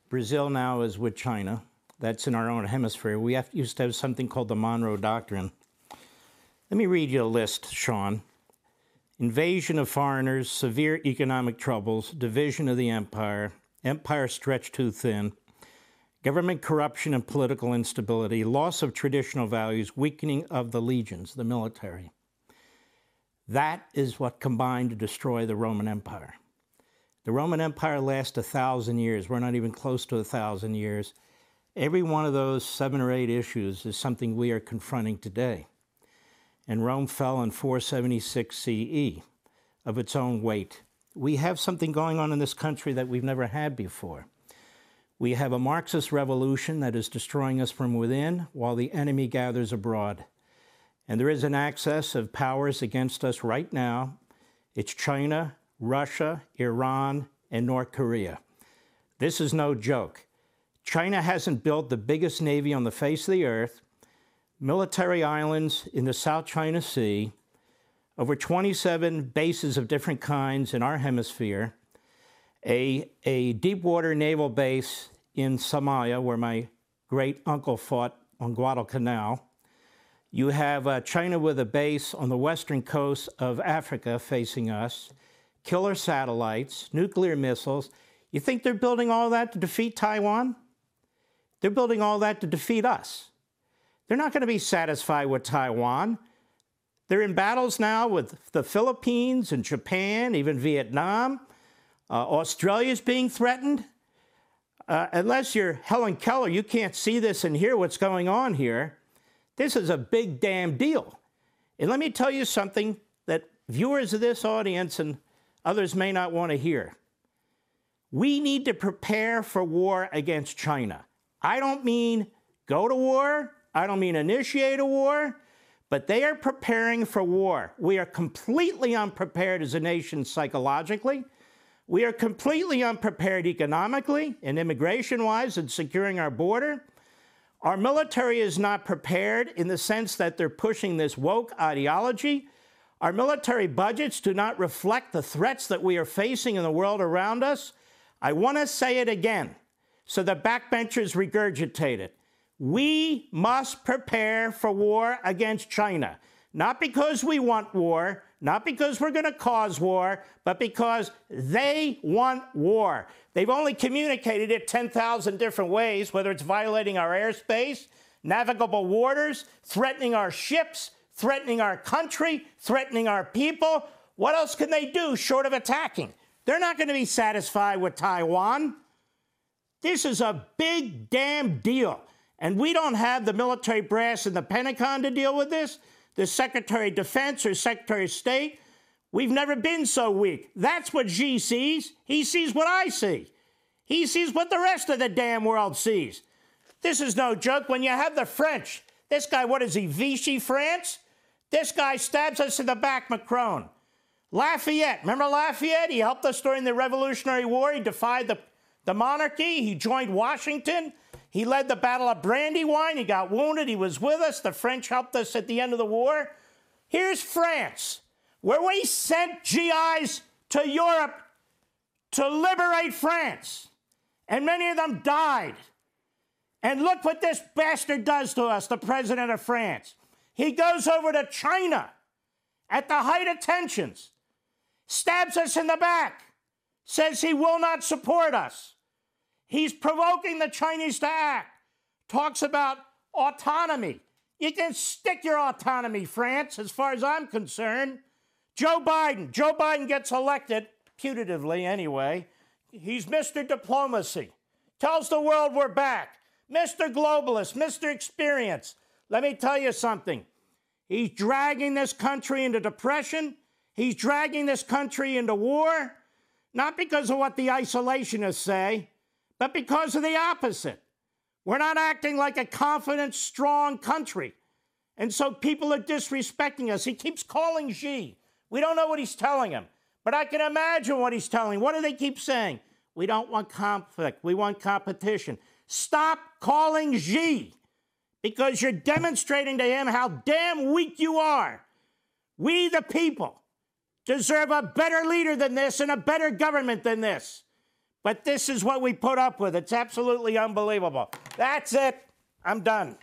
Brazil now is with China. That's in our own hemisphere. We used to have something called the Monroe Doctrine. Let me read you a list, Sean. Invasion of foreigners, severe economic troubles, division of the empire, empire stretched too thin, government corruption and political instability, loss of traditional values, weakening of the legions, the military. That is what combined to destroy the Roman Empire. The Roman Empire lasted 1,000 years. We're not even close to 1,000 years. Every one of those 7 or 8 issues is something we are confronting today. And Rome fell in 476 CE of its own weight. We have something going on in this country that we've never had before. We have a Marxist revolution that is destroying us from within while the enemy gathers abroad. And there is an axis of powers against us right now. It's China, Russia, Iran, and North Korea. This is no joke. China hasn't built the biggest navy on the face of the earth, military islands in the South China Sea, over 27 bases of different kinds in our hemisphere, a deep water naval base in Somalia, where my great uncle fought on Guadalcanal. You have China with a base on the western coast of Africa facing us, killer satellites, nuclear missiles. You think they're building all that to defeat Taiwan? They're building all that to defeat us. They're not going to be satisfied with Taiwan. They're in battles now with the Philippines and Japan, even Vietnam. Australia's being threatened. Unless you're Helen Keller, you can't see this and hear what's going on here. This is a big damn deal. And let me tell you something that viewers of this audience and others may not want to hear. We need to prepare for war against China. I don't mean go to war. I don't mean initiate a war. But they are preparing for war. We are completely unprepared as a nation psychologically. We are completely unprepared economically and immigration-wise in securing our border. Our military is not prepared in the sense that they're pushing this woke ideology. Our military budgets do not reflect the threats that we are facing in the world around us. I want to say it again so the backbenchers regurgitate it. We must prepare for war against China, not because we want war, not because we're going to cause war, but because they want war. They've only communicated it 10,000 different ways, whether it's violating our airspace, navigable waters, threatening our ships, threatening our country, threatening our people. What else can they do short of attacking? They're not going to be satisfied with Taiwan. This is a big damn deal. And we don't have the military brass in the Pentagon to deal with this, the Secretary of Defense or Secretary of State. We've never been so weak. That's what Xi sees. He sees what I see. He sees what the rest of the damn world sees. This is no joke. When you have the French, this guy, what is he, Vichy France? This guy stabs us in the back, Macron. Lafayette, remember Lafayette? He helped us during the Revolutionary War. He defied the monarchy. He joined Washington. He led the Battle of Brandywine. He got wounded. He was with us. The French helped us at the end of the war. Here's France, where we sent GIs to Europe to liberate France. And many of them died. And look what this bastard does to us, the president of France. He goes over to China at the height of tensions, stabs us in the back, says he will not support us. He's provoking the Chinese to act, talks about autonomy. You can stick your autonomy, France, as far as I'm concerned. Joe Biden gets elected, putatively anyway. He's Mr. Diplomacy, tells the world we're back. Mr. Globalist, Mr. Experience. Let me tell you something. He's dragging this country into depression. He's dragging this country into war, not because of what the isolationists say, but because of the opposite. We're not acting like a confident, strong country. And so people are disrespecting us. He keeps calling Xi. We don't know what he's telling him, but I can imagine what he's telling. What do they keep saying? We don't want conflict. We want competition. Stop calling Xi, because you're demonstrating to him how damn weak you are. We, the people, deserve a better leader than this and a better government than this. But this is what we put up with. It's absolutely unbelievable. That's it. I'm done.